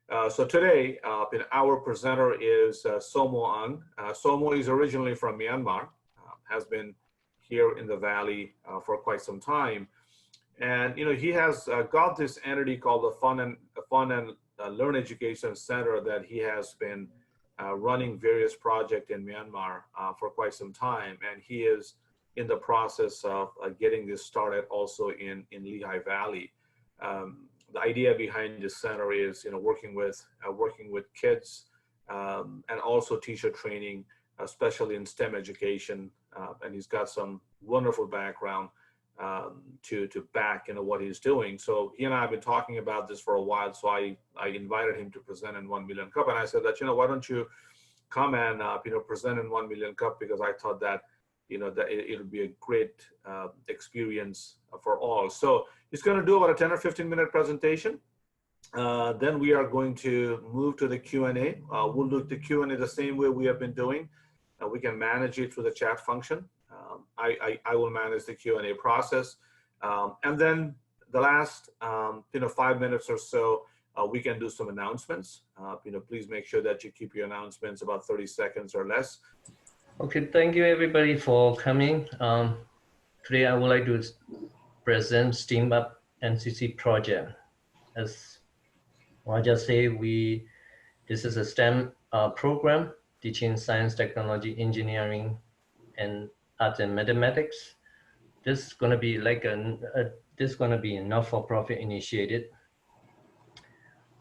So today, our presenter is Soemoe Aung. Soemoe is originally from Myanmar, has been here in the Valley for quite some time. And he has got this entity called the Fun and Learn Education Center that he has been running various projects in Myanmar for quite some time. And he is in the process of getting this started also in Lehigh Valley. The idea behind this center is, working with kids and also teacher training, especially in STEM education. And he's got some wonderful background to back what he's doing. So he and I have been talking about this for a while. So I invited him to present in 1 Million Cup, and I said that why don't you come and present in 1 Million Cup, because I thought that that it would be a great experience for all. So he's going to do about a 10 or 15-minute presentation. Then we are going to move to the Q&A. We'll do the Q&A the same way we have been doing. We can manage it through the chat function. I will manage the Q&A process. And then the last 5 minutes or so, we can do some announcements. Please make sure that you keep your announcements about 30 seconds or less. Okay, thank you everybody for coming. Today I would like to present STEAM Up NCC project. As Raja said, this is a STEM program teaching science, technology, engineering, and art and mathematics. This is going to be like a not-for-profit initiated.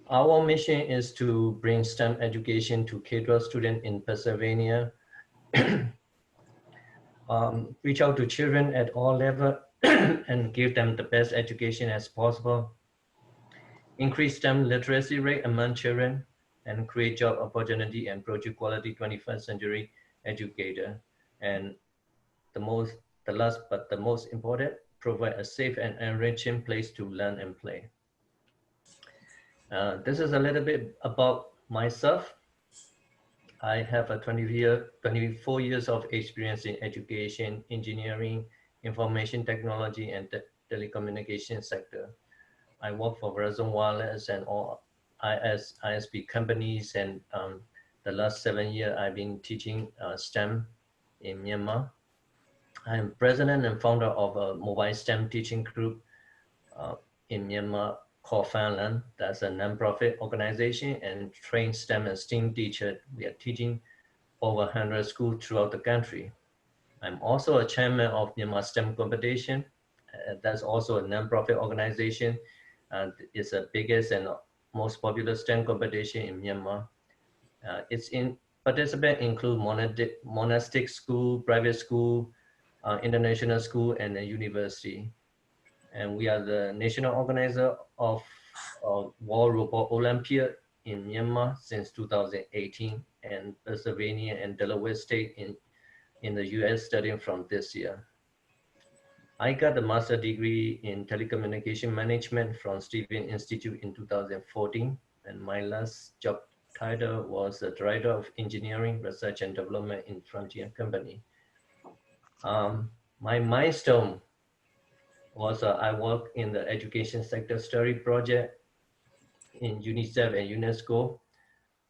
Our mission is to bring STEM education to K-12 students in Pennsylvania. Reach out to children at all levels and give them the best education as possible. Increase STEM literacy rate among children and create job opportunity and produce quality 21st century educator. And the last but the most important, provide a safe and enriching place to learn and play. This is a little bit about myself. I have a 24 years of experience in education, engineering, information technology, and telecommunication sector. I work for Verizon Wireless and all ISP companies, and the last 7 years I've been teaching STEM in Myanmar. I am president and founder of a mobile STEM teaching group in Myanmar called Fanlan. That's a nonprofit organization and train STEM and STEAM teachers. We are teaching over 100 schools throughout the country. I'm also a chairman of Myanmar STEM competition. That's also a nonprofit organization. It's the biggest and most popular STEM competition in Myanmar. Participants include monastic school, private school, international school, and a university. And we are the national organizer of World Robot Olympiad in Myanmar since 2018, and Pennsylvania and Delaware State in the US studying from this year. I got a master's degree in telecommunication management from Stevens Institute in 2014, and my last job title was the Director of Engineering, Research and Development in Frontier Company. My milestone was I worked in the education sector study project in UNICEF and UNESCO,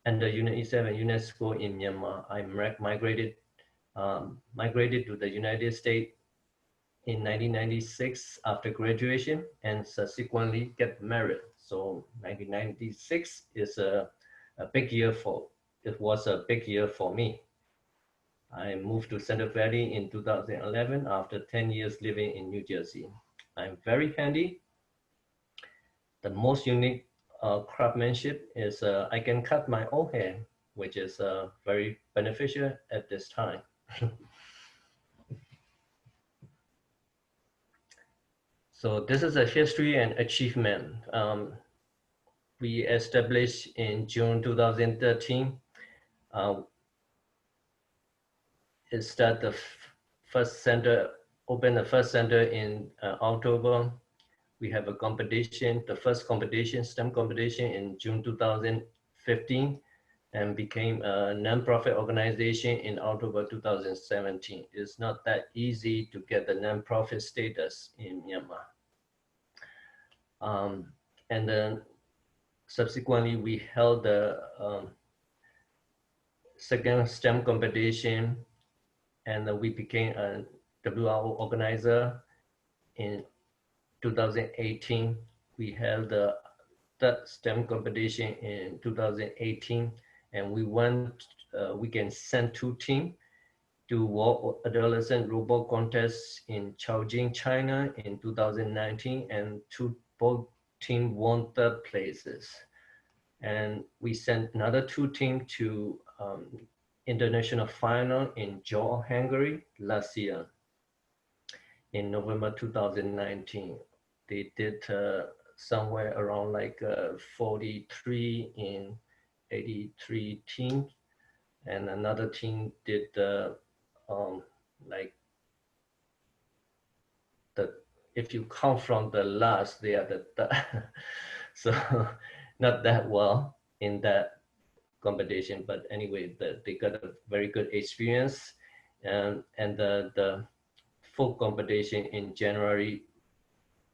and the UNICEF and UNESCO in Myanmar. I migrated to the United States in 1996 after graduation, and subsequently get married. So 1996 is a big year it was a big year for me. I moved to Center Valley in 2011 after 10 years living in New Jersey. I'm very handy. The most unique craftsmanship is I can cut my own hair, which is very beneficial at this time. So this is a history and achievement. We established in June 2013. It started the first center, opened the first center in October. We have a competition, the first competition, STEM competition in June 2015, and became a nonprofit organization in October 2017. It's not that easy to get the nonprofit status in Myanmar. And then subsequently, we held the second STEM competition, and we became a WRO organizer in 2018. We held the third STEM competition in 2018, and we can send 2 teams to World Adolescent Robot Contest in Chaojing, China in 2019, and both teams won third places. And we sent another 2 teams to international final in Jaw, Hungary last year in November 2019. They did somewhere around like 43 in 83 teams, and another team did um, like if you count from the last, they are so not that well in that competition. But anyway, they got a very good experience, and the full competition in January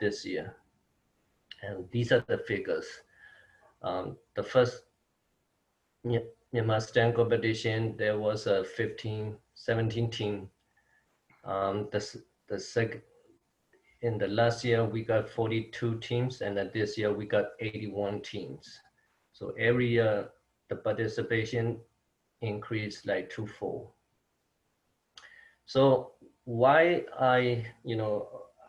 this year. And these are the figures. The first Myanmar stand competition, there was a 17 team. The second, in the last year, we got 42 teams, and then this year we got 81 teams. So every year, the participation increased like twofold. So why I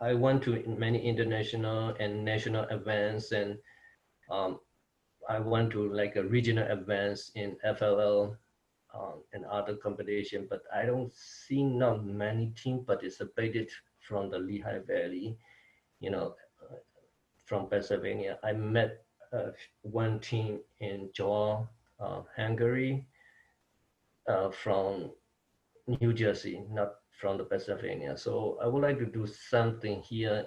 went to many international and national events, and I went to like a regional events in FLL and other competition, but I don't see not many teams participated from the Lehigh Valley, you know, from Pennsylvania. I met one team in Jaw, Hungary, from New Jersey, not from the Pennsylvania. So I would like to do something here.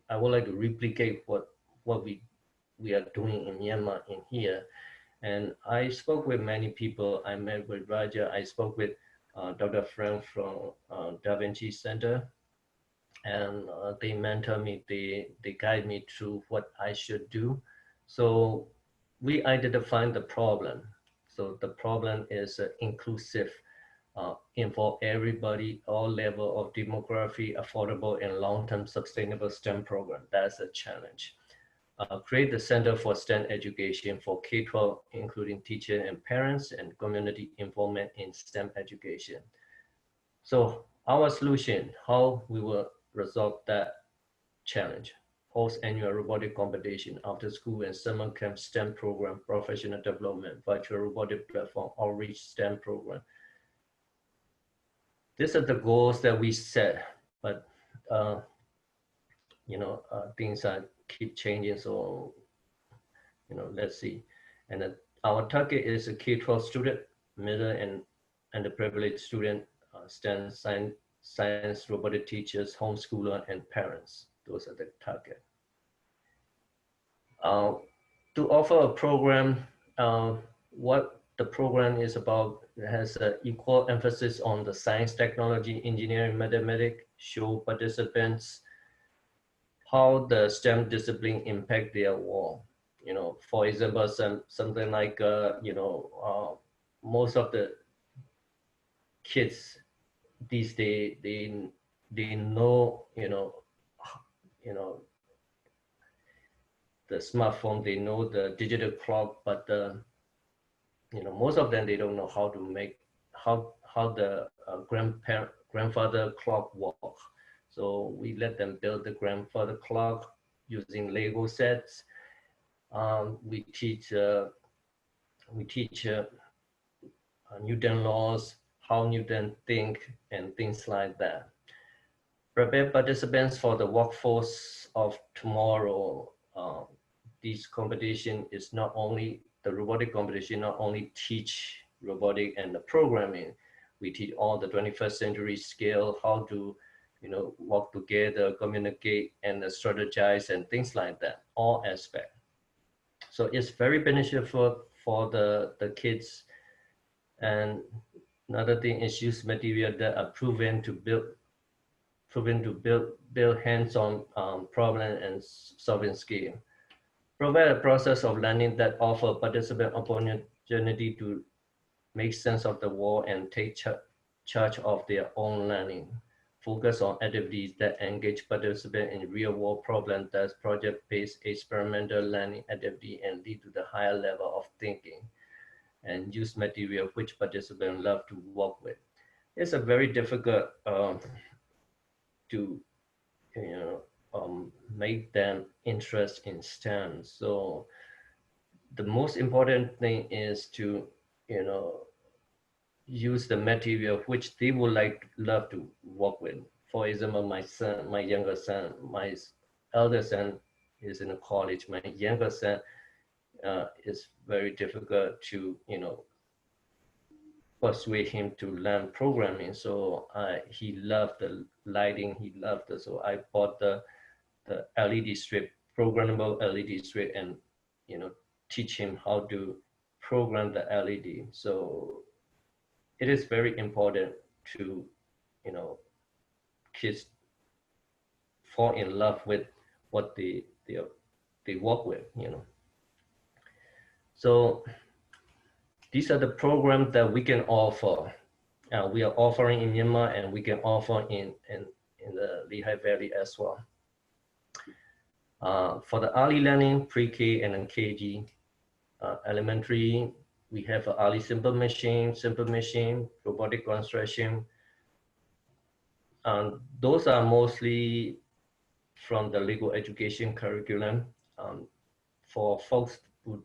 I would like to replicate what we are doing in Myanmar in here. And I spoke with many people. I met with Raja. I spoke with Dr. Frank from Da Vinci Center, and they mentor me. They guide me through what I should do. So we identified the problem. So the problem is inclusive, involve everybody, all level of demography, affordable and long-term sustainable STEM program. That's a challenge. Create the Center for STEM Education for K-12, including teachers and parents, and community involvement in STEM education. So our solution, how we will resolve that challenge: host annual robotic competition, after school and summer camp STEM program, professional development, virtual robotic platform, outreach STEM program. These are the goals that we set, but things are keep changing. So let's see. And our target is a K-12 student, middle and underprivileged student, STEM science, robotic teachers, homeschooler, and parents. Those are the target. To offer a program, what the program is about, it has an equal emphasis on the science, technology, engineering, mathematics, show participants how the STEM discipline impact their world. For example, something like most of the kids these days, they know the smartphone, they know the digital clock, but most of them, they don't know how to make how the grandfather clock work. So we let them build the grandfather clock using Lego sets. We teach Newton laws, how Newton think, and things like that. Prepare participants for the workforce of tomorrow. This competition is not only the robotic competition, not only teach robotic and the programming. We teach all the 21st century skill, how to work together, communicate, and strategize, and things like that, all aspects. So it's very beneficial for the kids. And another thing is use material that are proven to build hands-on problem and solving skill. provide a process of learning that offer participant opportunity to make sense of the world and take charge of their own learning. Focus on activities that engage participants in real-world problems, that's project-based experimental learning activity, and lead to the higher level of thinking. And use material which participants love to work with. It's a very difficult to make them interest in STEM. So the most important thing is to you know use the material which they would love to work with. For example, my son, my younger son, my elder son is in college. My younger son is very difficult to persuade him to learn programming. So he loved the lighting. He loved it. So I bought the LED strip, programmable LED strip, and teach him how to program the LED. So it is very important to you know kids fall in love with what they work with. So these are the programs that we can offer. We are offering in Myanmar, and we can offer in the Lehigh Valley as well. For the early learning, pre-K and KG, elementary, we have an early simple machine, robotic construction. Those are mostly from the legal education curriculum. For folks who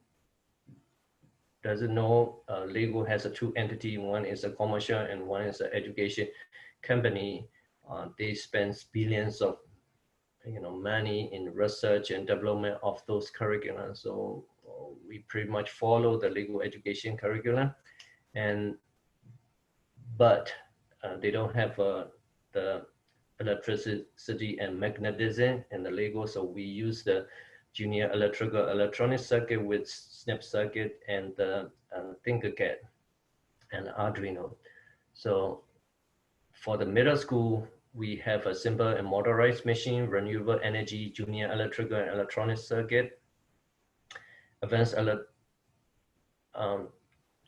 doesn't know, Lego has a two entity. One is a commercial and one is an education company. They spend billions of money in research and development of those curriculum. So we pretty much follow the legal education curriculum, but they don't have the electricity and magnetism and the Lego. So we use the junior electrical electronic circuit with snap circuit and the Tinkercad and Arduino. So for the middle school, we have a simple and motorized machine, renewable energy, junior electrical and electronic circuit, advanced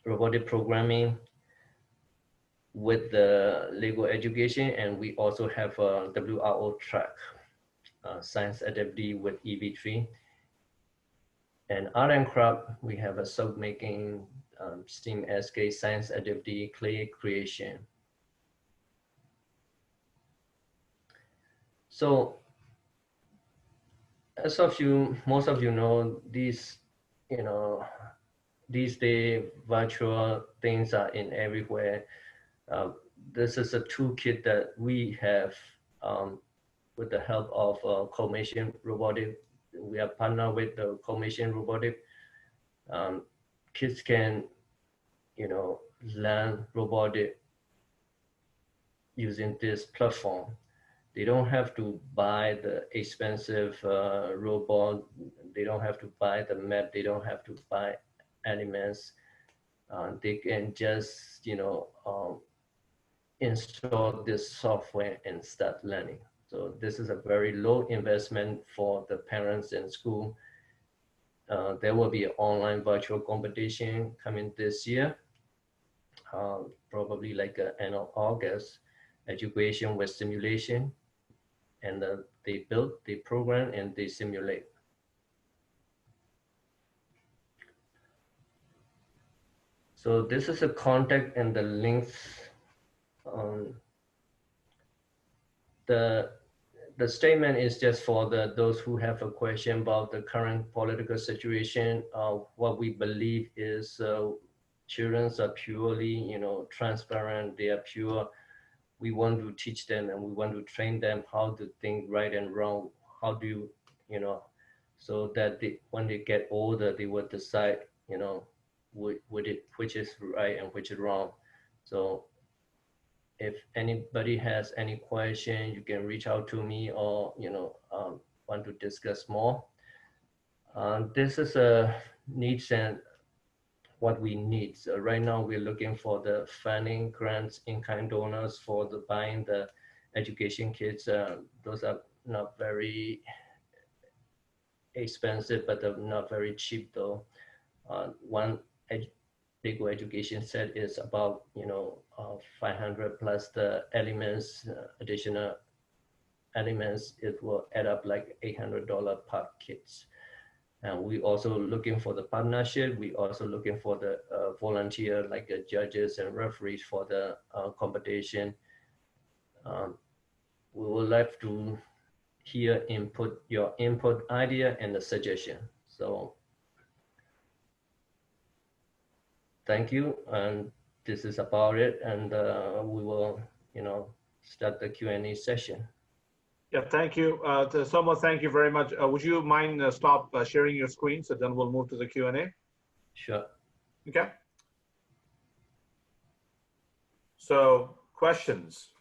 robotic programming with the Lego education, and we also have a WRO track, science activity with EV3. And art and craft, we have a soap making, steam SK, science activity, clay creation. So as most of you know, these days virtual things are in everywhere. This is a toolkit that we have with the help of Commission Robotic. We are partnered with the Commission Robotic. Kids can, learn robotic using this platform. They don't have to buy the expensive robot. They don't have to buy the map. They don't have to buy elements. They can just, install this software and start learning. So this is a very low investment for the parents and school. There will be an online virtual competition coming this year, probably like end of August, education with simulation. And they build, they program, and they simulate. So this is a contact and the links. The statement is just for those who have a question about the current political situation. What we believe is children are purely, transparent. They are pure. We want to teach them and we want to train them how to think right and wrong. How do you, so that when they get older, they will decide, which is right and which is wrong. So if anybody has any question, you can reach out to me or, want to discuss more. This is a needs and what we need. So right now we're looking for the funding, grants, in-kind donors for the buying the education kits. Those are not very expensive, but they're not very cheap though. One Lego education set is about 500 plus the elements, additional elements. It will add up like $800 per kits. And we also looking for the partnership. We also looking for the volunteer, like judges and referees for the competition. We would like to hear your input, idea, and the suggestion. So thank you, and this is about it. And we will, start the Q&A session. Yeah, thank you. Soemoe, thank you very much. Would you mind stop sharing your screen, so then we'll move to the Q&A? Sure. Okay. So questions.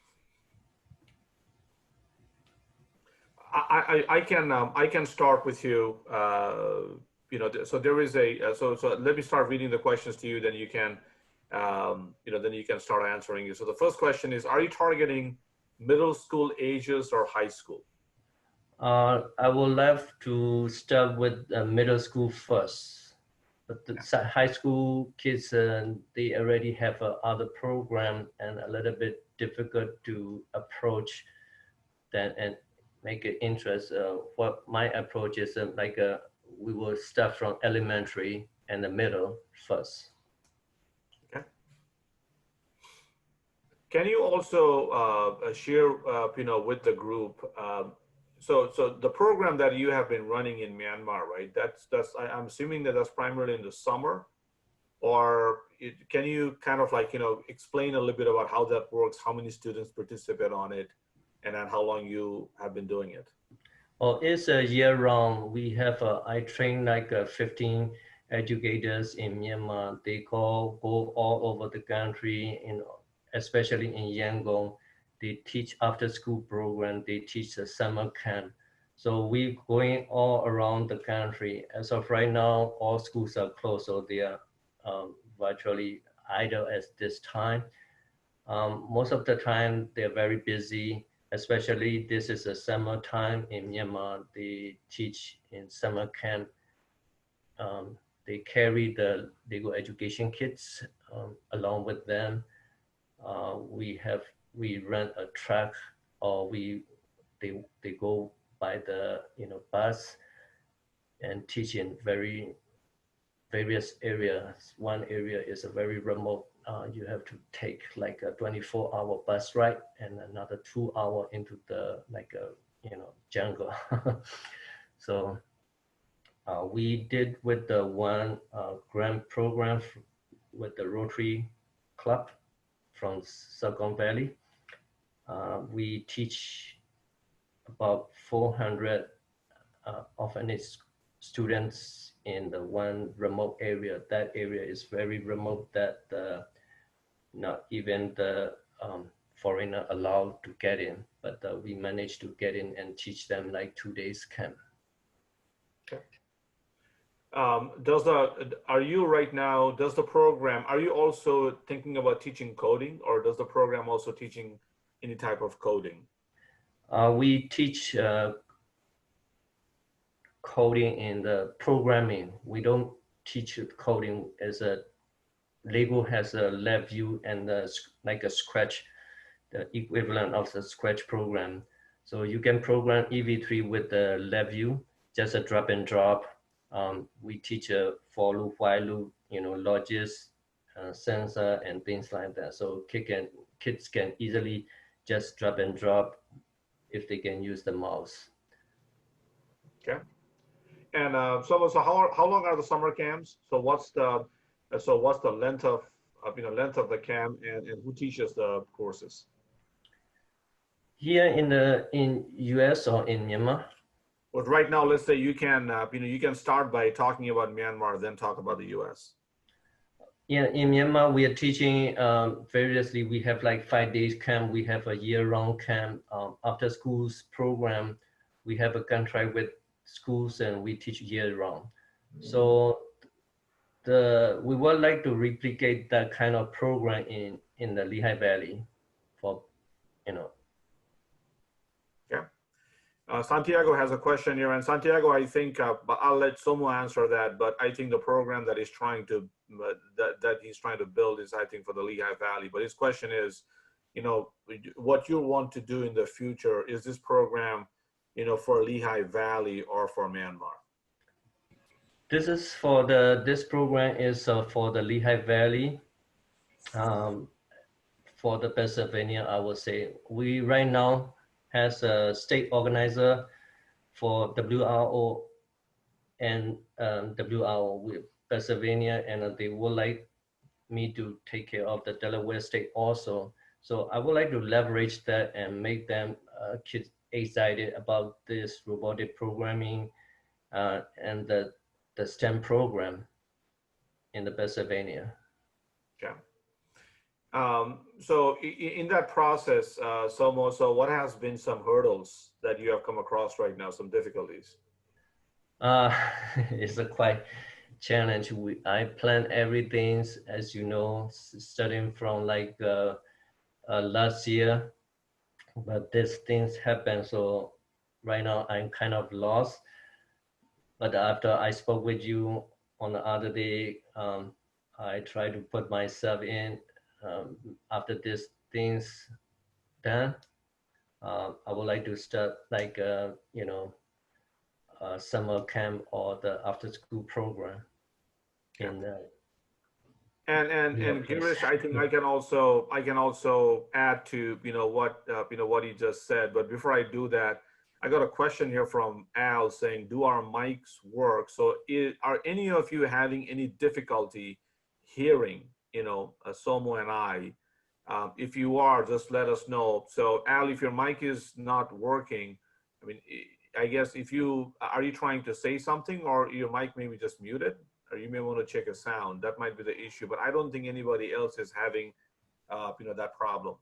I can start with you. So there is so let me start reading the questions to you. Then you can then you can start answering you. So the first question is: are you targeting middle school ages or high school? I would love to start with middle school first, but the high school kids they already have other program and a little bit difficult to approach that and make it interest. What my approach is we will start from elementary and the middle first. Okay. Can you also share, with the group? So the program that you have been running in Myanmar, right? I'm assuming that that's primarily in the summer, or can you kind of explain a little bit about how that works, how many students participate on it, and then how long you have been doing it? Oh, it's a year round. We have I train 15 educators in Myanmar. They go all over the country, especially in Yangon. They teach after school program. They teach a summer camp. So we going all around the country. As of right now, all schools are closed, so they are virtually idle at this time. Most of the time, they're very busy, especially this is a summer time in Myanmar. They teach in summer camp. They carry the Lego education kits along with them. We rent a truck, or they go by the bus and teach in various areas. One area is a very remote. You have to take like a 24-hour bus ride and another 2 hour into the jungle. So we did with the one grant program with the Rotary Club from Saigon Valley. We teach about 400 orphanage students in the one remote area. That area is very remote that not even the foreigner allowed to get in, but we managed to get in and teach them like 2 days camp. Okay. Are you right now, does the program, are you also thinking about teaching coding, or does the program also teaching any type of coding? We teach coding in the programming. We don't teach coding as Lego has a LabVIEW and like a Scratch, the equivalent of the Scratch program. So you can program EV3 with the LabVIEW, just a drop and drop. We teach a for loop, while loop, logics, sensor, and things like that. So kids can easily just drop and drop if they can use the mouse. Okay. And so how long are the summer camps? So what's the length of the camp, and who teaches the courses? Here in US or in Myanmar? But right now, let's say you can you can start by talking about Myanmar, then talk about the US. Yeah, in Myanmar, we are teaching variously. We have like 5 days camp. We have a year-round camp. After schools program, we have a contract with schools, and we teach year-round. So we would like to replicate that kind of program in the Lehigh Valley, for. Yeah. Santiago has a question here, and Santiago, I think, but I'll let Somo answer that. But I think the program that he's trying to build is, I think, for the Lehigh Valley. But his question is, you know, what you want to do in the future. Is this program, you know, for Lehigh Valley or for Myanmar? This program is for the Lehigh Valley. For the Pennsylvania, I would say we right now has a state organizer for WRO and WRO with Pennsylvania, and they would like me to take care of the Delaware state also. So I would like to leverage that and make them kids excited about this robotic programming and the STEM program in the Pennsylvania. Okay. So in that process, Somo, so what has been some hurdles that you have come across right now, some difficulties? It's a quite challenge. I plan everything, as you know, starting from like last year, but these things happen. So right now I'm kind of lost. But after I spoke with you on the other day, I try to put myself in. After these things done, I would like to start like you know, summer camp or the after school program in your And place. Girish, I think I can also add to what he just said. But before I do that, I got a question here from Al saying, "Do our mics work?" So, are any of you having any difficulty hearing? Somo and I. If you are, just let us know. So, Al, if your mic is not working, I mean, I guess if you are you trying to say something, or your mic maybe just muted? Or you may want to check a sound. That might be the issue, but I don't think anybody else is having, that problem.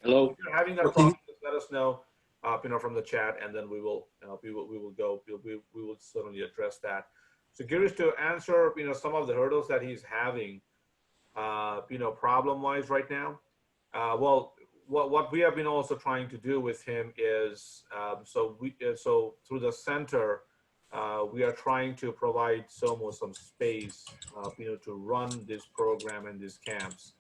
Hello. If you're having that problem, just let us know, from the chat, and then we will certainly address that. So, Girish, to answer, some of the hurdles that he's having, problem-wise right now. Well, what we have been also trying to do with him is, so through the center. We are trying to provide Somo some space, to run this program and these camps.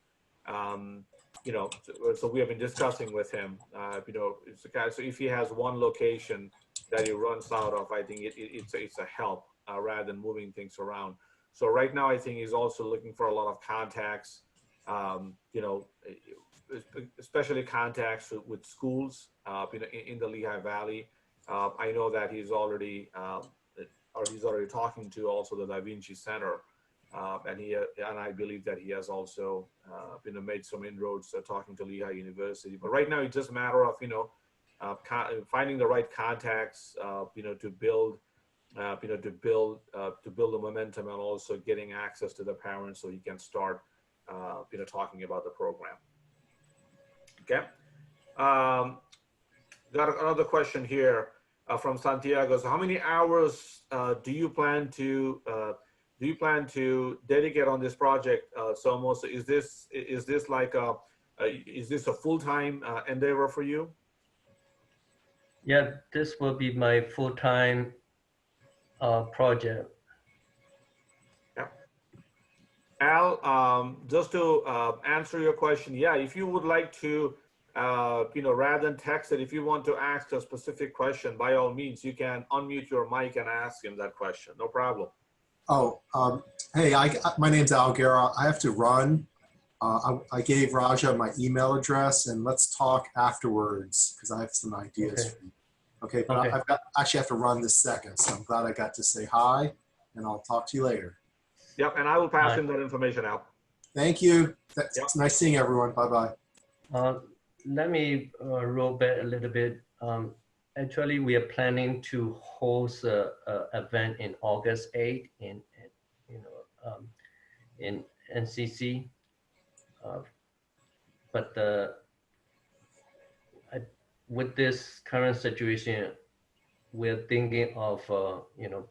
So we have been discussing with him, so if he has one location that he runs out of, I think it's a help rather than moving things around. So right now, I think he's also looking for a lot of contacts, especially contacts with schools, in the Lehigh Valley. I know that he's already talking to also the Da Vinci Center, and I believe that he has also made some inroads talking to Lehigh University. But right now, it's just a matter of finding the right contacts, to build the momentum, and also getting access to the parents so he can start talking about the program. Okay. Got another question here. From Santiago. So how many hours do you plan to dedicate on this project, Somo? So is this like a full-time endeavor for you? Yeah, this will be my full-time project. Yeah. Al, just to answer your question, yeah, if you would like to, rather than text it, if you want to ask a specific question, by all means, you can unmute your mic and ask him that question. No problem. Oh, hey, my name's Al Guerra. I have to run. I gave Raja my email address, and let's talk afterwards because I have some ideas for you. Okay, but Okay. actually have to run this second, so I'm glad I got to say hi, and I'll talk to you later. Yep, and I will pass him that information out. Thank you. It's nice seeing everyone. Bye-bye. Let me roll back a little bit. Actually, we are planning to host an event in August 8th in NCC. But with this current situation, we're thinking of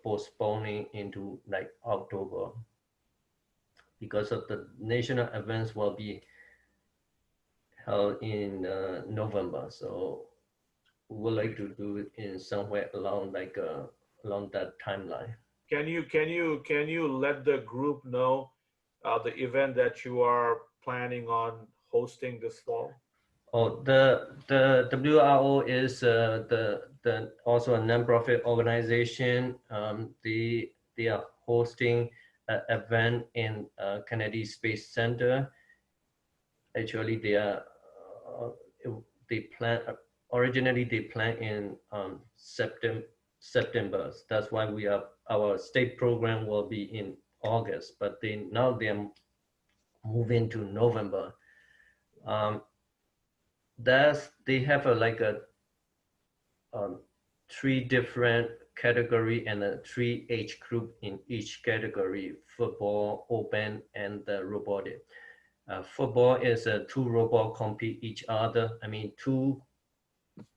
postponing into like October because of the national events will be held in November. So would like to do it in somewhere along like along that timeline. Can you let the group know the event that you are planning on hosting this fall? Oh, the WRO is the also a nonprofit organization. They are hosting an event in Kennedy Space Center. Actually, they are uh, they plan originally they plan in September. That's why our state program will be in August, but now they're moving to November. They have like a three different category and a 3 age group in each category: football, open, and the robotic. Football is two robot compete each other. I mean, two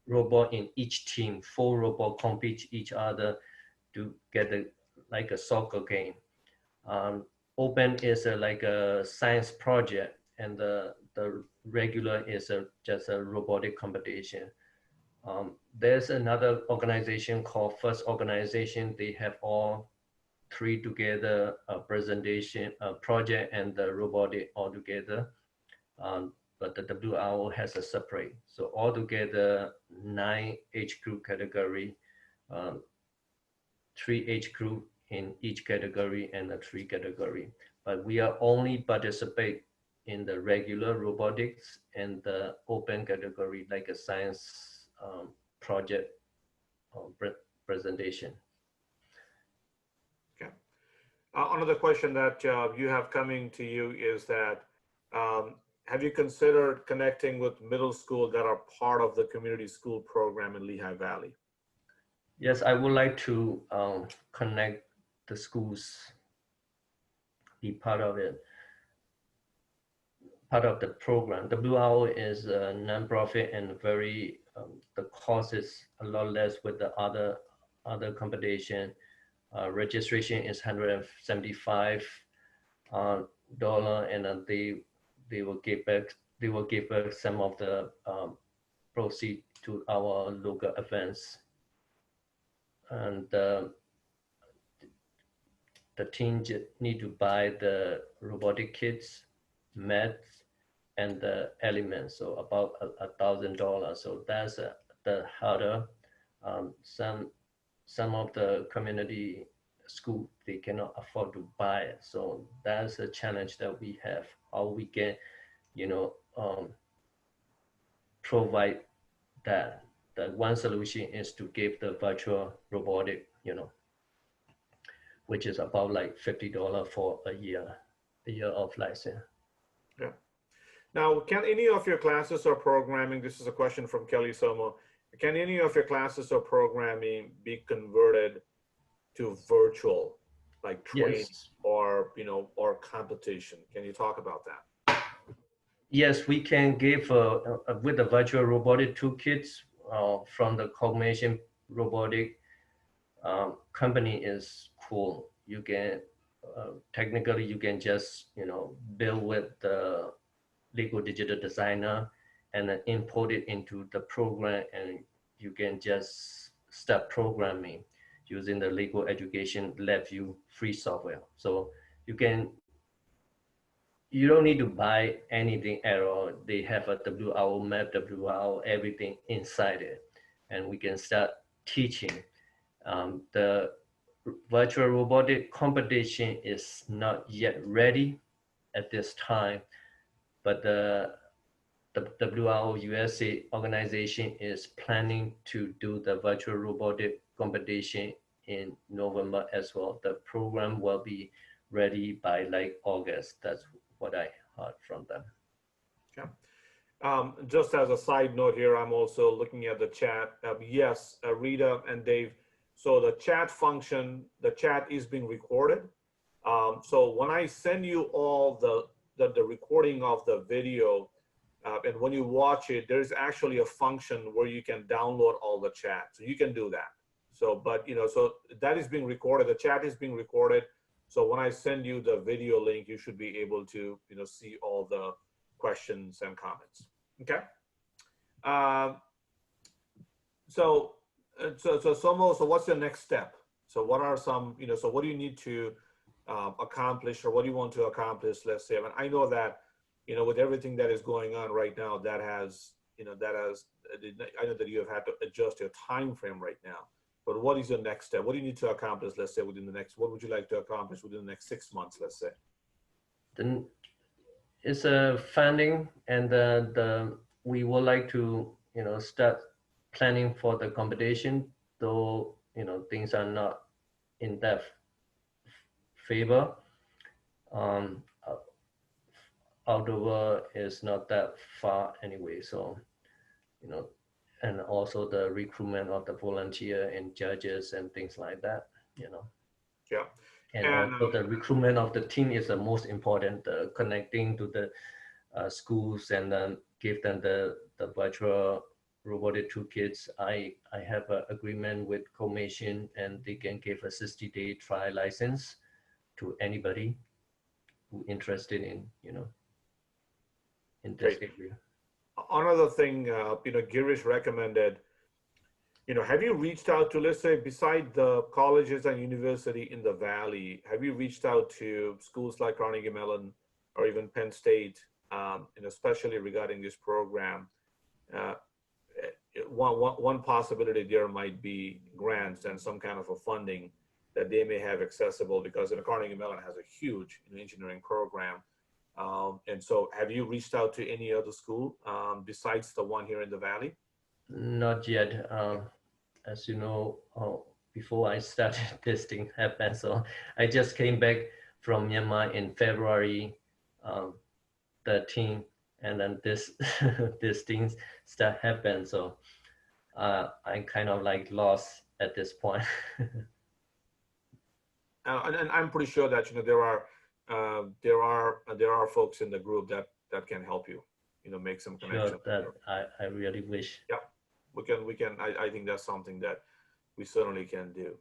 robot in each team, four robot compete each other to get like a soccer game. Open is like a science project, and the regular is just a robotic competition. There's another organization called First Organization. They have all three together, a presentation, a project, and the robotic all together. But the WRO has a separate. So altogether, 9 age group category, 3 age group in each category, and a 3 category. But we are only participate in the regular robotics and the open category, like a science project presentation. Okay. Another question that you have coming to you is that have you considered connecting with middle school that are part of the community school program in Lehigh Valley? Yes, I would like to connect the schools, be part of it, part of the program. WRO is a nonprofit and very, the cost is a lot less with the other competition. Registration is $175, and they will give back some of the proceeds to our local events. And the team need to buy the robotic kits, mats, and the elements, so about $1,000. So that's the harder. Some of the community school, they cannot afford to buy it. So that's a challenge that we have. How we can, provide that. That one solution is to give the virtual robotic, which is about like $50 for a year of license. Yeah. Now, can any of your classes or programming, this is a question from Kelly Soemoe, can any of your classes or programming be converted to virtual, like training? Yes. Or, or competition? Can you talk about that? Yes, we can give with the virtual robotic toolkits from the Cognition Robotic company is cool. You can technically you can just build with the Lego Digital Designer and then import it into the program, and you can just start programming using the Lego Education LabVIEW free software. So you don't need to buy anything at all. They have a WRO map, WRO everything inside it, and we can start teaching. The virtual robotic competition is not yet ready at this time, but the WRO USA organization is planning to do the virtual robotic competition in November as well. The program will be ready by like August. That's what I heard from them. Okay. Just as a side note here, I'm also looking at the chat. Yes, Rita and Dave. So the chat function, the chat is being recorded. So when I send you all the recording of the video, and when you watch it, there's actually a function where you can download all the chat. So you can do that. So, but so that is being recorded. The chat is being recorded. So when I send you the video link, you should be able to, see all the questions and comments. Okay. So, Somo, so what's your next step? So what are some, so what do you need to accomplish, or what do you want to accomplish, let's say? I mean, I know that, with everything that is going on right now, that has, I know that you have had to adjust your time frame right now, but what is your next step? What do you need to accomplish, let's say, what would you like to accomplish within the next 6 months, let's say? Then it's a funding, and we would like to start planning for the competition, though things are not in that favor. um Outdoor is not that far anyway, so you know and also the recruitment of the volunteer and judges and things like that. you know Yeah. and And also the recruitment of the team is the most important, connecting to the schools, and then give them the virtual robotic toolkits. I have an agreement with Commission, and they can give a 60-day trial license to anybody who interested in this great. area. Another thing, Girish recommended, have you reached out to, let's say, beside the colleges and university in the Valley, have you reached out to schools like Carnegie Mellon or even Penn State, especially regarding this program? Uh, one possibility there might be grants and some kind of a funding that they may have accessible, because Carnegie Mellon has a huge engineering program. And so have you reached out to any other school besides the one here in the Valley? Not yet. As you know, before I started this thing happened, so I just came back from Myanmar in February 13, and then this this things start happen. So I'm kind of like lost at this point. And I'm pretty sure that there are folks in the group that can help you, make some Sure, connections. that I really wish. Yeah, we can. I think that's something that we certainly can do.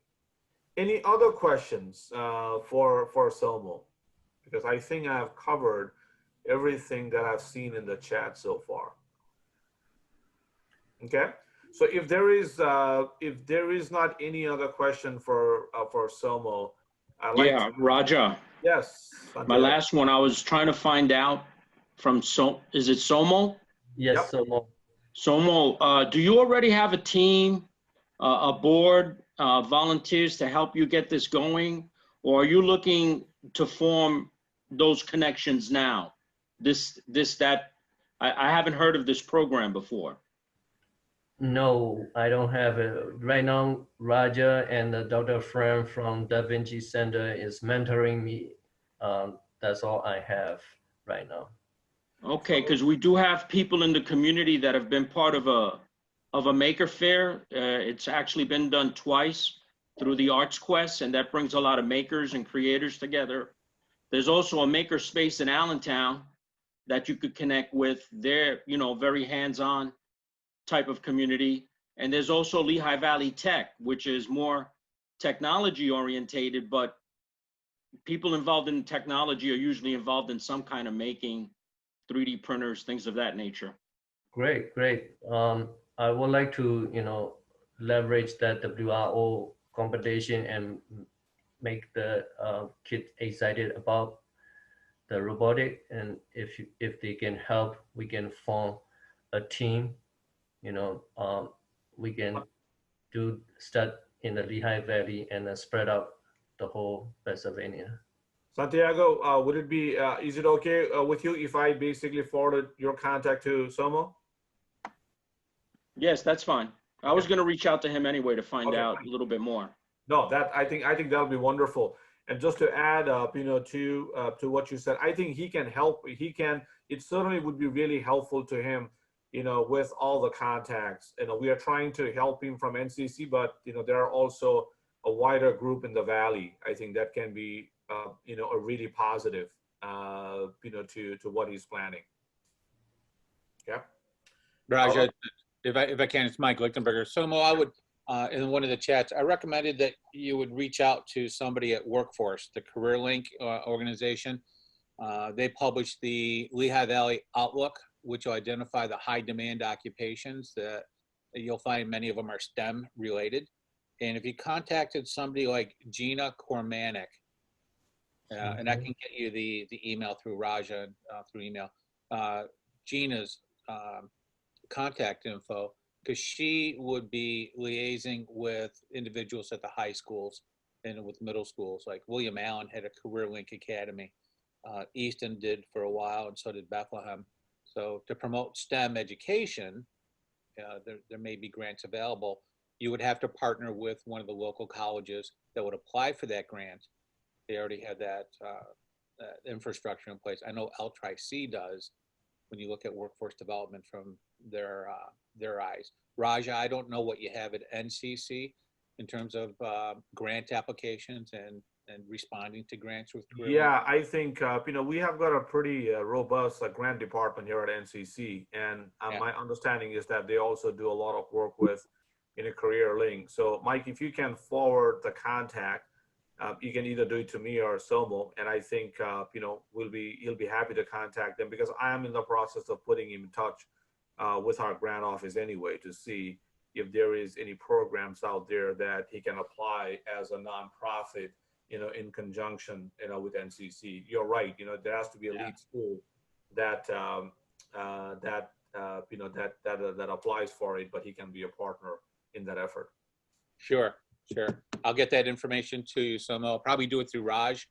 Any other questions for Somo? Because I think I've covered everything that I've seen in the chat so far. Okay, so if there is not any other question for Somo, I'd like Yeah, to. Raja, Yes, my Santiago. last one, I was trying to find out from is it Somo? Yes, Yep. so Somo, do you already have a team, a board, volunteers to help you get this going? Or are you looking to form those connections now? I haven't heard of this program before. no, I don't have it right now. Raja and Dr. Fran from Da Vinci Center is mentoring me. That's all I have right now. Okay, because we do have people in the community that have been part of a maker fair. It's actually been done twice through the Arts Quest, and that brings a lot of makers and creators together. There's also a maker space in Allentown that you could connect with. They're, very hands-on type of community. And there's also Lehigh Valley Tech, which is more technology orientated, but people involved in technology are usually involved in some kind of making, 3D printers, things of that nature. Great, great. I would like to, leverage that WRO competition and make the kids excited about the robotic. And if they can help, we can form a team. We can start in the Lehigh Valley and spread out the whole Pennsylvania. Santiago, would it be, is it okay with you if I basically forwarded your contact to Somo? Yes, that's fine. I was going to reach out to him anyway to find out fine. a little bit more. No, I think that'll be wonderful. And just to add up, to what you said, I think he can help. It certainly would be really helpful to him, with all the contacts. We are trying to help him from NCC, but there are also a wider group in the Valley. I think that can be, a really positive, to what he's planning. Yeah. Raja, if I can, it's Mike Lichtenberger. Somo, I would, in one of the chats, I recommended that you would reach out to somebody at Workforce, the Career Link organization. They publish the Lehigh Valley Outlook, which will identify the high demand occupations that You'll find many of them are STEM related. And if you contacted somebody like Gina Kormanik, and I can get you the email through Raja, through email, Gina's contact info, because she would be liaising with individuals at the high schools and with middle schools. Like William Allen had a Career Link Academy. Easton did for a while, and so did Bethlehem. So to promote STEM education, there may be grants available. You would have to partner with one of the local colleges that would apply for that grant. They already had that infrastructure in place. I know L-Tri-C does when you look at workforce development from their eyes. Raja, I don't know what you have at NCC in terms of grant applications and responding to grants with Career Link. Yeah, I think, we have got a pretty robust grant department here at NCC. And my understanding is that they also do a lot of work with Career Link. So Mike, if you can forward the contact, you can either do it to me or Soemoe. And I think, he'll be happy to contact them, because I am in the process of putting him in touch with our grant office anyway, to see if there is any programs out there that he can apply as a nonprofit, in conjunction, with NCC. You're right. There has to be a lead school that that applies for it, but he can be a partner in that effort. Sure. I'll get that information to you, Soemoe. I'll probably do it through Raj,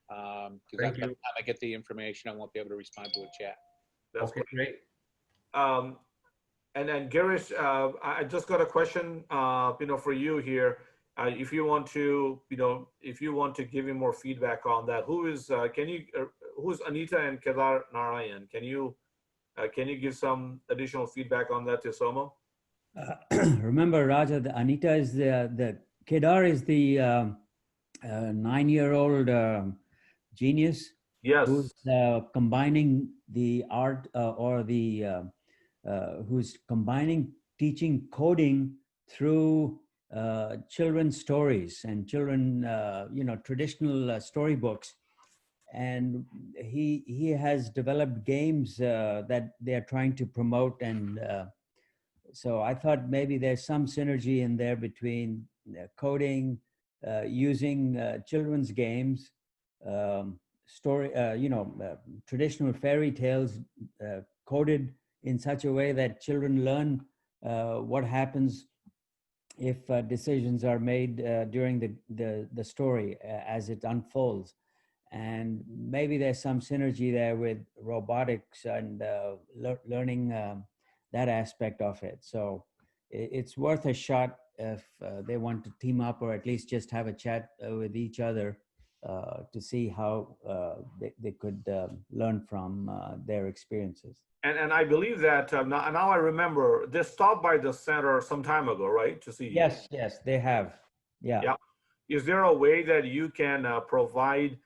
because by the time I get the information, I won't be able to respond to a chat. That's okay, great. And then Girish, I just got a question, for you here. If you want to, give me more feedback on that, who's Anita and Kedar Narayan? Can you give some additional feedback on that to Soemoe? Remember, Raja, the Anita is the Kedar is the 9-year-old genius. Yes. Who's combining the art who's combining teaching coding through children's stories and traditional storybooks. And he has developed games that they're trying to promote. And so I thought maybe there's some synergy in there between coding, using children's games, traditional fairy tales coded in such a way that children learn what happens if decisions are made during the story as it unfolds. And maybe there's some synergy there with robotics and learning that aspect of it. So it's worth a shot if they want to team up, or at least just have a chat with each other to see how they could learn from their experiences. And I believe that now I remember, they stopped by the center some time ago, right? To see you. Yes, they have. Yeah. Is there a way that you can provide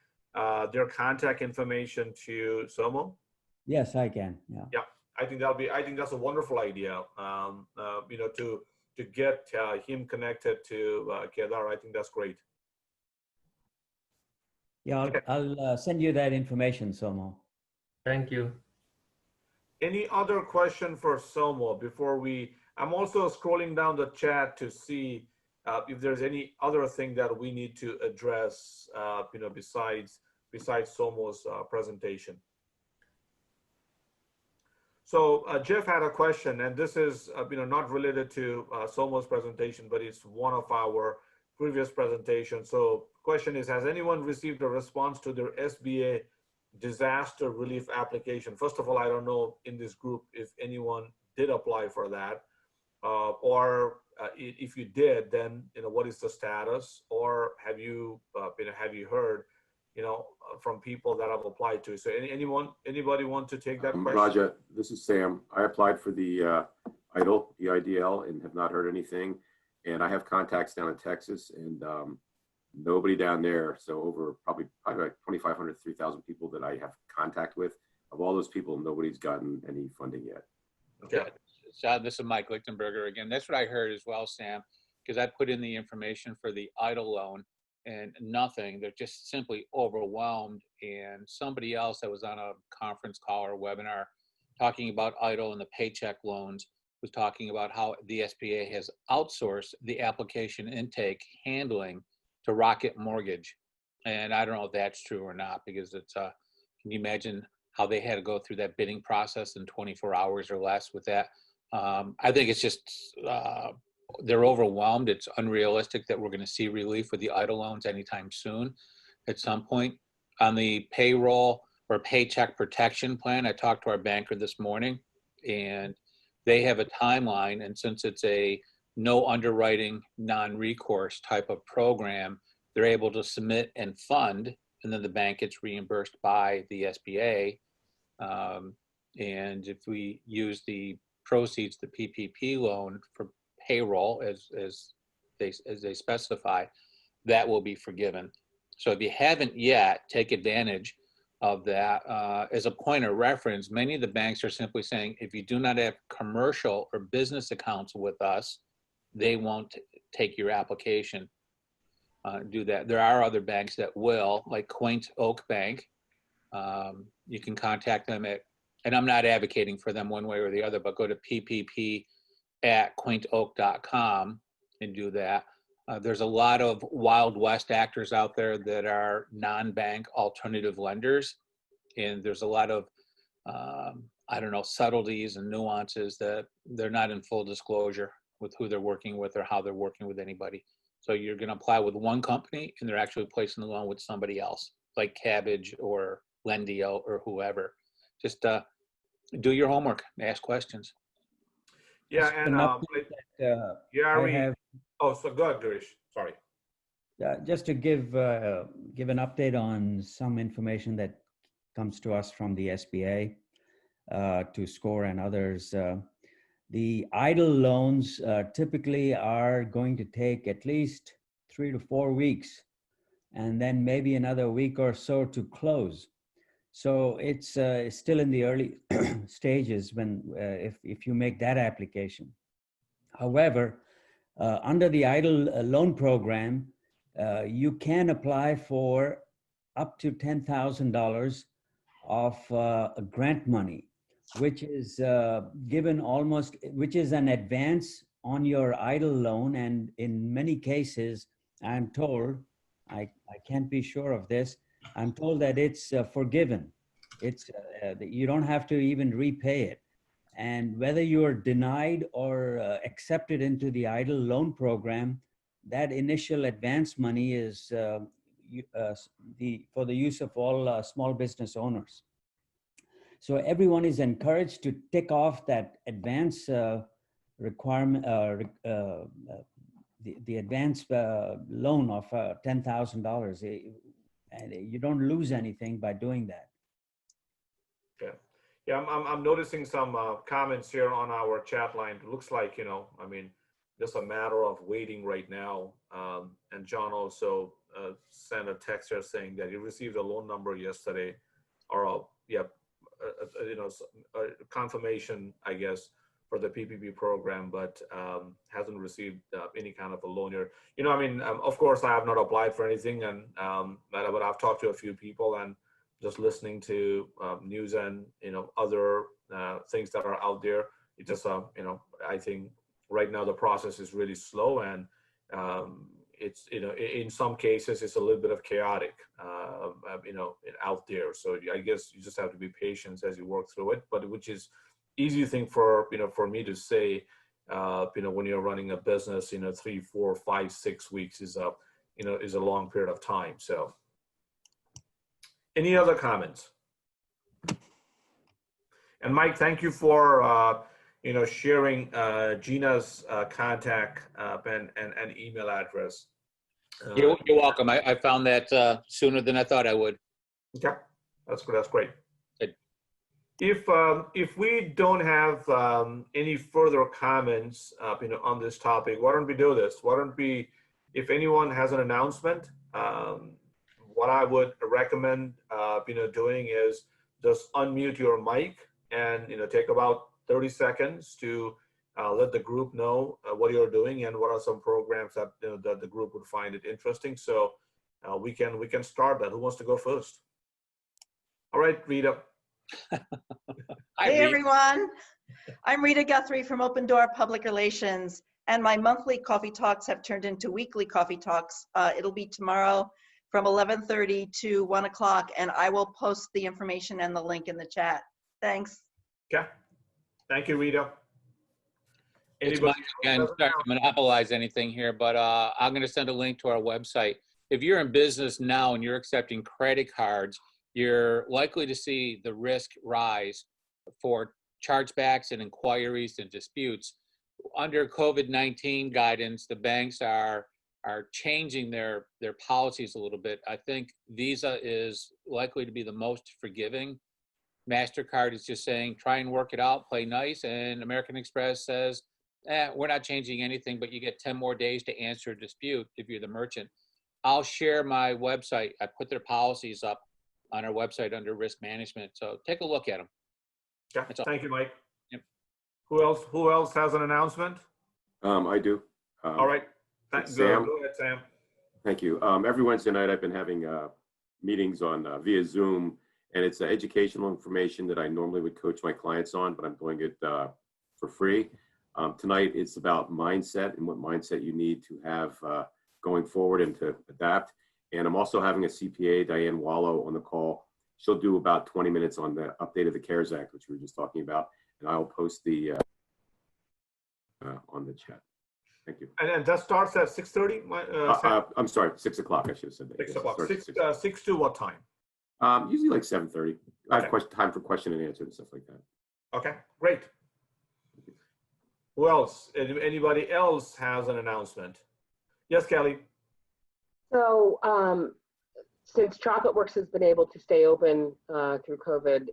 their contact information to Soemoe? Yes, I can. Yeah. I think that's a wonderful idea. To get him connected to Kedar. I think that's great. Yeah, I'll send you that information, Soemoe. Thank you. Any other question for Soemoe before I'm also scrolling down the chat to see if there's any other thing that we need to address, besides Soemoe's presentation. So Jeff had a question, and this is not related to Soemoe's presentation, but it's one of our previous presentations. So question is, has anyone received a response to their SBA disaster relief application? First of all, I don't know in this group if anyone did apply for that, or if you did, then what is the status, or have you heard from people that have applied to it? So anybody want to take that question? Raja, this is Sam. I applied for the EIDL, EIDL, and have not heard anything. And I have contacts down in Texas, and nobody down there. So over probably like 2,500, 3,000 people that I have contact with. Of all those people, nobody's gotten any funding yet. Okay. So this is Mike Lichtenberger again. That's what I heard as well, Sam, because I put in the information for the EIDL loan and nothing. They're just simply overwhelmed. And somebody else that was on a conference call or webinar talking about EIDL and the paycheck loans, was talking about how the SBA has outsourced the application intake handling to Rocket Mortgage. And I don't know if that's true or not, because it's, can you imagine how they had to go through that bidding process in 24 hours or less with that? I think it's just, they're overwhelmed. It's unrealistic that we're going to see relief with the EIDL loans anytime soon. At some point on the payroll or paycheck protection plan, I talked to our banker this morning, and they have a timeline. And since it's a no underwriting, non-recourse type of program, they're able to submit and fund, and then the bank gets reimbursed by the SBA. And if we use the proceeds, the PPP loan for payroll as they specify, that will be forgiven. So if you haven't yet, take advantage of that. As a point of reference, many of the banks are simply saying, if you do not have commercial or business accounts with us, they won't take your application. Do that. There are other banks that will, like Quaint Oak Bank. You can contact them at, and I'm not advocating for them one way or the other, but go to ppp@quaintoak.com and do that. There's a lot of Wild West actors out there that are non-bank alternative lenders. And there's a lot of, I don't know, subtleties and nuances that they're not in full disclosure with who they're working with or how they're working with anybody. So you're going to apply with one company and they're actually placing the loan with somebody else, like Cabbage or Lendio or whoever. Just do your homework, ask questions. Yeah, and oh, so go ahead, Girish. Sorry. Just to give an update on some information that comes to us from the SBA, to SCORE and others. The EIDL loans typically are going to take at least 3 to 4 weeks, and then maybe another week or so to close. So it's still in the early stages when if you make that application. However, under the EIDL loan program, you can apply for up to $10,000 of grant money, which is given almost, which is an advance on your EIDL loan. And in many cases, I'm told, I can't be sure of this, I'm told that it's forgiven. It's you don't have to even repay it. And whether you're denied or accepted into the EIDL loan program, that initial advance money is for the use of all small business owners. So everyone is encouraged to tick off that advance requirement, the advance loan of $10,000. And you don't lose anything by doing that. Okay. Yeah, I'm noticing some comments here on our chat line. It looks like, I mean, just a matter of waiting right now. And John also sent a text here saying that he received a loan number yesterday, or a confirmation, I guess, for the PPP program, but hasn't received any kind of a loan here. I mean, of course, I have not applied for anything, and but I've talked to a few people, and just listening to news and other things that are out there. It just I think right now the process is really slow, and it's in some cases it's a little bit of chaotic out there. So I guess you just have to be patient as you work through it. But which is easy thing for for me to say. When you're running a business, 3, 4, 5, 6 weeks is a long period of time. So. Any other comments? And Mike, thank you for sharing Gina's contact and email address. You're welcome. I found that sooner than I thought I would. Okay, that's good. That's great. Good. If we don't have any further comments, on this topic, why don't we do this? Why don't we, if anyone has an announcement, what I would recommend, doing is just unmute your mic and, take about 30 seconds to let the group know what you're doing and what are some programs that, that the group would find it interesting. So we can start that. Who wants to go first? All right, Rita. Hi, Hey, Rita. everyone. I'm Rita Guthrie from Open Door Public Relations, and my monthly coffee talks have turned into weekly coffee talks. It'll be tomorrow from 11:30 to 1 o'clock, and I will post the information and the link in the chat. Thanks. Okay. Thank you, Rita. It's Anybody Mike again. else has Sorry to monopolize anything here, but I'm going to send a link to our website. If you're in business now and you're accepting credit cards, you're likely to see the risk rise for chargebacks and inquiries and disputes. Under COVID-19 guidance, the banks are changing their policies a little bit. I think Visa is likely to be the most forgiving. MasterCard is just saying, try and work it out, play nice. And American Express says, we're not changing anything, but you get 10 more days to answer a dispute if you're the merchant. I'll share my website. I put their policies up on our website under risk management. So take a look at them. Yeah, thank you, Mike. Yep. Who else has an announcement? I do. All right. Sam. Go ahead, Sam. Thank you. Every Wednesday night I've been having meetings on via Zoom, and it's educational information that I normally would coach my clients on, but I'm doing it for free. Tonight it's about mindset and what mindset you need to have going forward and to adapt. And I'm also having a CPA, Diane Wallow, on the call. She'll do about 20 minutes on the update of the CARES Act, which we were just talking about, and I'll post the on the chat. Thank you. And that starts at 6:30? I'm sorry, 6 o'clock. I should have said that. 6 Yes, o'clock. it starts at 6 to what time? Usually like 7:30. I have Okay. time for question and answer and stuff like that. Okay, great. Who else? Anybody else has an announcement? Yes, Kelly. So since Chocolate Works has been able to stay open through COVID,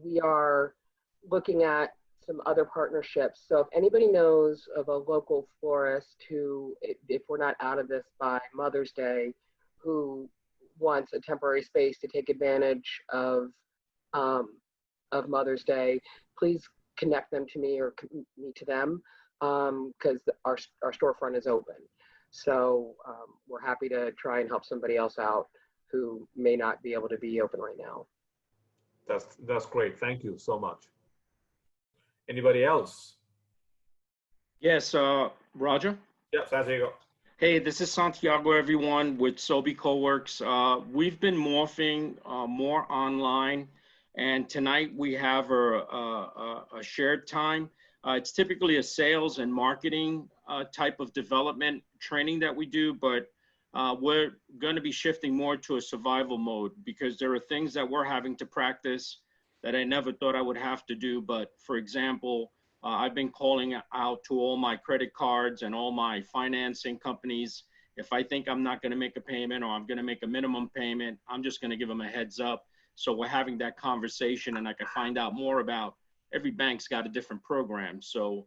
we are looking at some other partnerships. So if anybody knows of a local florist who, if we're not out of this by Mother's Day, who wants a temporary space to take advantage of Mother's Day, please connect them to me or me to them, because our storefront is open. So we're happy to try and help somebody else out who may not be able to be open right now. That's great. Thank you so much. Anybody else? Yes, Roger. Yep, Santiago. Hey, this is Santiago, everyone, with Sobi Coworks. We've been morphing more online, and tonight we have a shared time. It's typically a sales and marketing type of development training that we do, but we're going to be shifting more to a survival mode because there are things that we're having to practice that I never thought I would have to do. But for example, I've been calling out to all my credit cards and all my financing companies. If I think I'm not going to make a payment or I'm going to make a minimum payment, I'm just going to give them a heads up. So we're having that conversation, and I can find out more about every bank's got a different program. So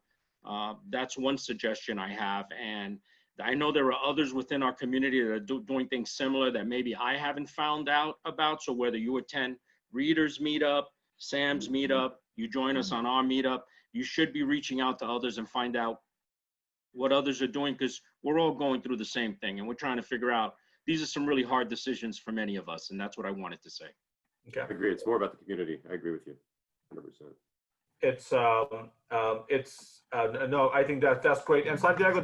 that's one suggestion I have. And I know there are others within our community that are doing things similar that maybe I haven't found out about. So whether you attend Readers Meetup, Sam's Meetup, you join us on our Meetup, you should be reaching out to others and find out what others are doing, because we're all going through the same thing and we're trying to figure out, these are some really hard decisions for many of us. And that's what I wanted to say. Okay. I agree. It's more about the community. I agree with you 100%. No, I think that's great. And Santiago,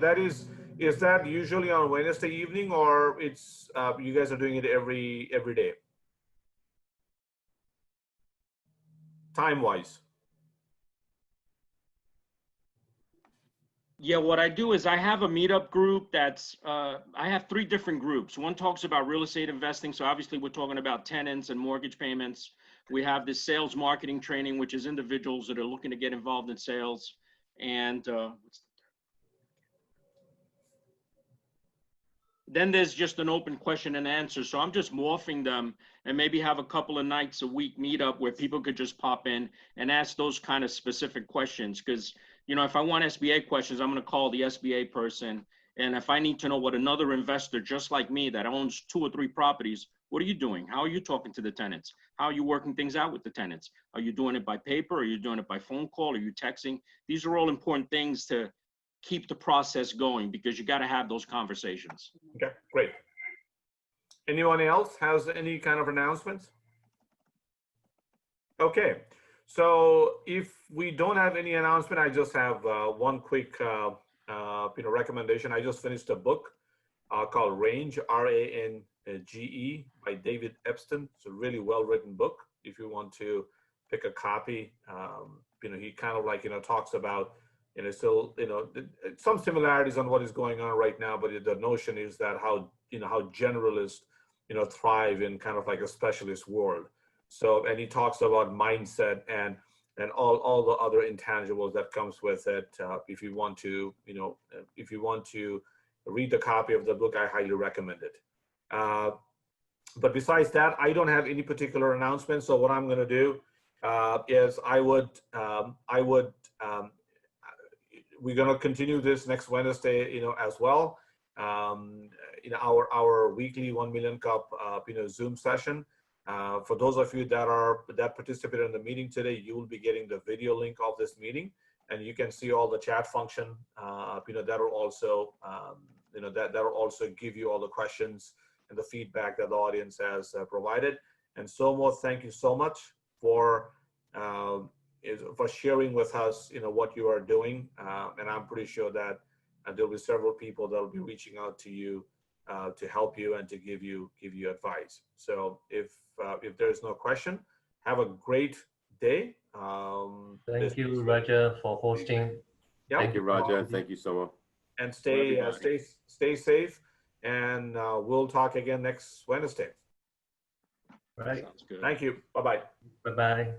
is that usually on Wednesday evening, or it's you guys are doing it every day? Time wise. Yeah, what I do is I have a meetup group that's, I have 3 different groups. One talks about real estate investing. So obviously we're talking about tenants and mortgage payments. We have this sales marketing training, which is individuals that are looking to get involved in sales. And then there's just an open question and answer. So I'm just morphing them and maybe have a couple of nights a week meetup where people could just pop in and ask those kind of specific questions. Because, you know, if I want SBA questions, I'm going to call the SBA person. And if I need to know what another investor just like me that owns 2 or 3 properties, what are you doing? How are you talking to the tenants? How are you working things out with the tenants? Are you doing it by paper? Are you doing it by phone call? Are you texting? These are all important things to keep the process going, because you got to have those conversations. Okay, great. Anyone else has any kind of announcements? Okay, So if we don't have any announcement, I just have one quick recommendation. I just finished a book called Range, R-A-N-G-E, by David Epstein. It's a really well-written book. If you want to pick a copy, he kind of talks about, still, some similarities on what is going on right now, but the notion is that how generalists, thrive in kind of like a specialist world. So, and he talks about mindset and all the other intangibles that comes with it. If you want to read the copy of the book, I highly recommend it. But besides that, I don't have any particular announcement. So what I'm going to do is we're going to continue this next Wednesday, as well. Our weekly 1 Million Cup, Zoom session. For those of you that participated in the meeting today, you will be getting the video link of this meeting, and you can see all the chat function. That will also, that will also give you all the questions and the feedback that the audience has provided. And Soemoe, thank you so much for sharing with us, what you are doing. And I'm pretty sure that there'll be several people that will be reaching out to you to help you and to give you advice. So if there's no question, have a great day. Thank you, Raja, for hosting. Yeah. Thank you, Raja. Thank you, Soemoe. And stay safe. And we'll talk again next Wednesday. Right. Sounds good. Thank you. Bye-bye. Bye-bye.